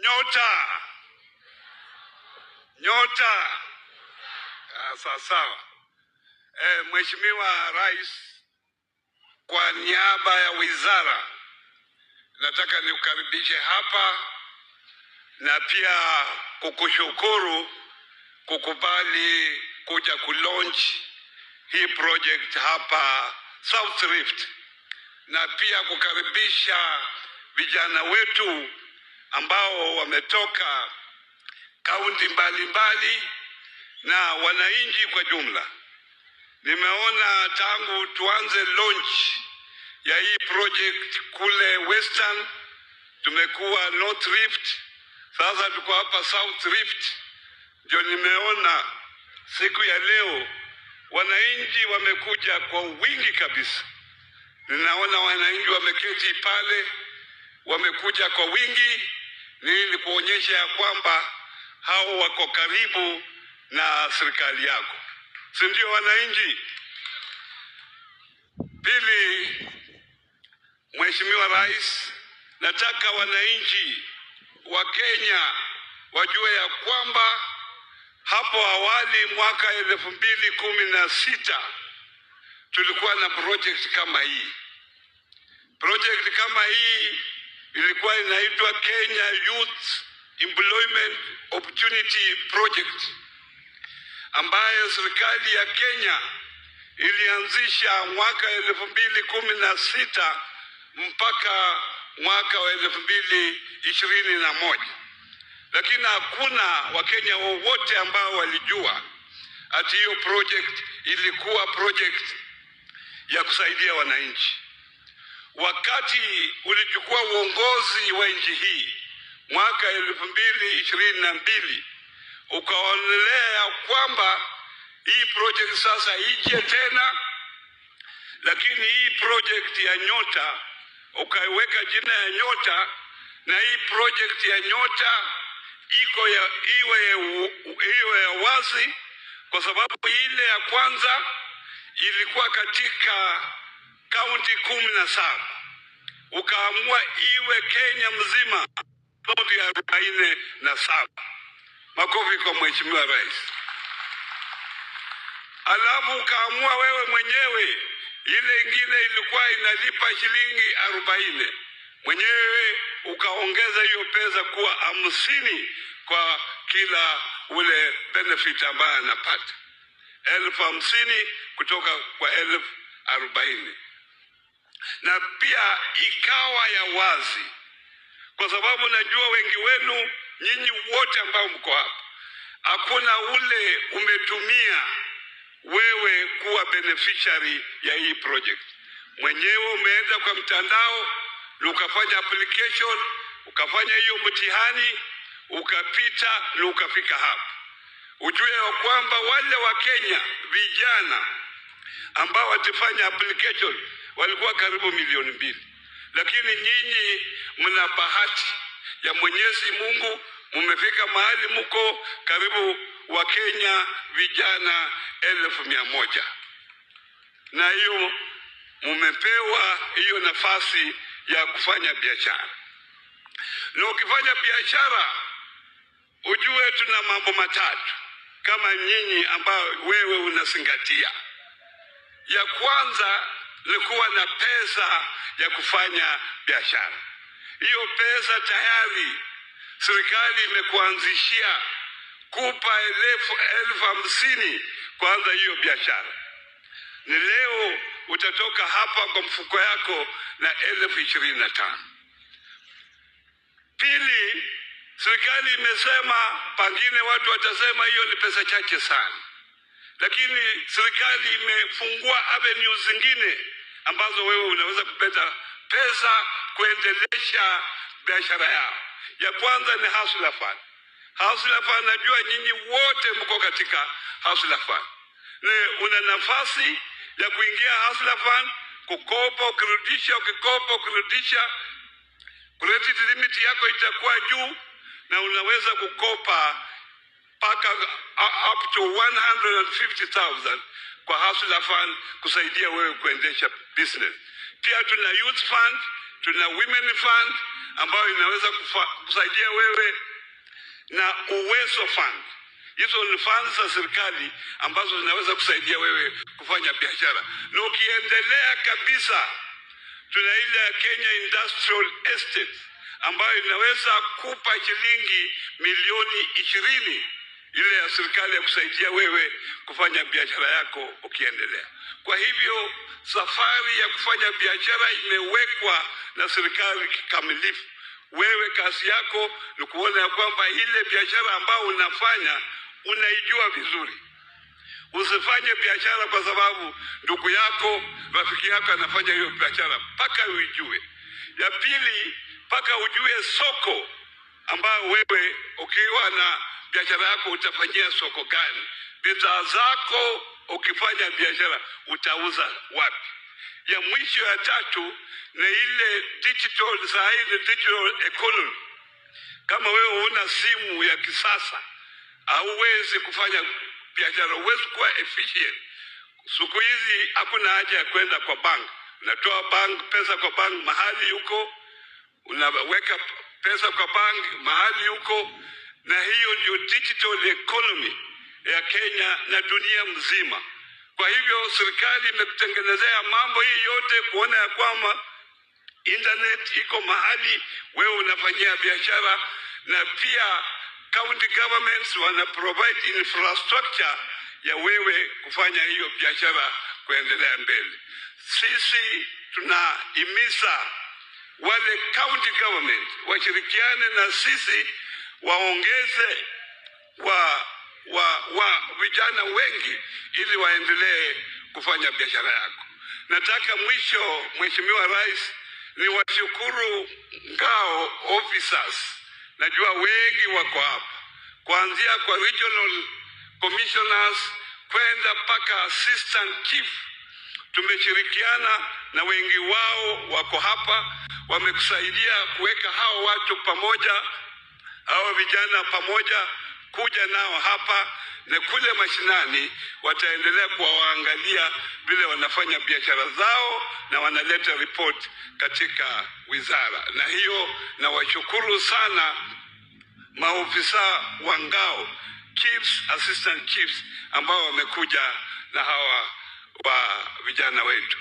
Nyota. Sawa. Mheshimiwa Rais, kwa niaba ya wizara nataka nikukaribishe hapa na pia kukushukuru kukubali kuja kulaunch hii project hapa South Rift, na pia kukaribisha vijana wetu ambao wametoka kaunti mbalimbali na wananchi kwa jumla. Nimeona tangu tuanze launch ya hii project kule Western, tumekuwa North Rift, sasa tuko hapa South Rift. Ndio nimeona siku ya leo wananchi wamekuja kwa wingi kabisa. Ninaona wananchi wameketi pale, wamekuja kwa wingi, ili kuonyesha ya kwamba hao wako karibu na serikali yako. Si ndio wananchi? Pili, Mheshimiwa Rais, nataka wananchi wa Kenya wajue ya kwamba hapo awali mwaka 2016 tulikuwa na project kama hii. Project kama hii ilikuwa inaitwa Kenya Youth Employment Opportunity Project, ambayo serikali ya Kenya ilianzisha mwaka 2016 mpaka mwaka wa 2021. Lakini hakuna Wakenya wowote ambao walijua ati hiyo project ilikuwa project ya kusaidia wananchi. Wakati ulichukua uongozi wa nchi hii mwaka 2022, ukaonelea kwamba hii project sasa ije tena, lakini hii project ya Nyota ukaiweka jina ya Nyota, na hii project ya Nyota iwe ya wazi, kwa sababu ile ya kwanza ilikuwa katika kaunti 17, ukaamua iwe Kenya mzima kaunti 47. Makofi kwa Mheshimiwa Rais. Alafu ukaamua wewe mwenyewe ile ingine ilikuwa inalipa shilingi 40, mwenyewe ukaongeza hiyo pesa kuwa 50 kwa kila ule benefit ambaye anapata, 50,000 kutoka kwa 40,000. Na pia ikawa ya wazi, kwa sababu najua wengi wenu, nyinyi wote ambao mko hapa, hakuna ule umetumia wewe kuwa beneficiary ya hii project. Mwenyewe umeenda kwa mtandao, ukafanya application, ukafanya hiyo mtihani, ukapita na ukafika hapa. Ujue ya kwamba wale wa Kenya vijana ambao watafanya application walikuwa karibu 2,000,000. Lakini nyinyi mna bahati ya Mwenyezi Mungu, mmefika mahali mko karibu wa Kenya vijana 1,100. Na hiyo mmepewa hiyo nafasi ya kufanya biashara. Na ukifanya biashara, ujue tuna mambo matatu kama nyinyi ambao wewe unazingatia. Ya kwanza ni kuwa na pesa ya kufanya biashara. Hiyo pesa tayari serikali imekuanzishia kupa 50,000 kwanza hiyo biashara. Ni leo utatoka hapa kwa mfuko yako na 25,000. Pili, serikali imesema, pengine watu watasema hiyo ni pesa chache sana, lakini serikali imefungua avenues zingine ambazo wewe unaweza kupata pesa kuendelesha biashara yao. Ya kwanza ni Hustler Fund. Hustler Fund, najua nyinyi wote mko katika Hustler Fund. Una nafasi ya kuingia Hustler Fund, kukopa, kurudisha, ukikopa, kurudisha. Credit limit yako itakuwa juu, na unaweza kukopa paka up to 150,000 kwa Hustler Fund kusaidia wewe kuendesha business. Pia tuna Youth Fund, Tuna Women Fund ambayo inaweza kusaidia wewe, na Uwezo Fund. Hizo ni funds za serikali ambazo zinaweza kusaidia wewe kufanya biashara. Na ukiendelea kabisa, tuna ile Kenya Industrial Estate ambayo inaweza kupa shilingi milioni 20 ile ya serikali ya kusaidia wewe kufanya biashara yako ukiendelea. Kwa hivyo safari ya kufanya biashara imewekwa na serikali kikamilifu. Wewe kazi yako ni kuona kwamba ile biashara ambayo unafanya unaijua vizuri. Usifanye biashara kwa sababu ndugu yako, rafiki yako anafanya hiyo biashara, mpaka uijue. Ya pili, mpaka ujue soko ambayo wewe ukiwa na biashara yako utafanyia soko gani. Bidhaa zako ukifanya biashara utauza wapi. Ya mwisho ya tatu na ile digital economy. Kama wewe una simu ya kisasa, hauwezi kufanya biashara, huwezi kuwa efficient. Siku hizi hakuna haja ya kwenda kwa bank. Unatoa pesa kwa bank mahali huko, unaweka pesa kwa bank mahali huko, na hiyo ndio digital economy ya Kenya na dunia mzima. Kwa hivyo serikali imekutengenezea mambo hii yote kuona ya kwamba internet iko mahali wewe unafanyia biashara, na pia county governments wana provide infrastructure ya wewe kufanya hiyo biashara kuendelea mbele. Sisi tunahimiza wale county government washirikiane na sisi, waongeze vijana wengi ili waendelee kufanya biashara yako. Nataka mwisho, Mheshimiwa Rais, ni washukuru ngao officers. Najua wengi wako hapa, kuanzia kwa regional commissioners kwenda mpaka assistant chief. Tumeshirikiana na wengi wao wako hapa, wamekusaidia kuweka hao watu pamoja, hao vijana pamoja, kuja nao hapa, na kule mashinani wataendelea kuwaangalia vile wanafanya biashara zao na wanaleta report katika wizara. Na hiyo na washukuru sana maofisa wa ngao, chiefs, assistant chiefs ambao wamekuja na hawa wa vijana wetu.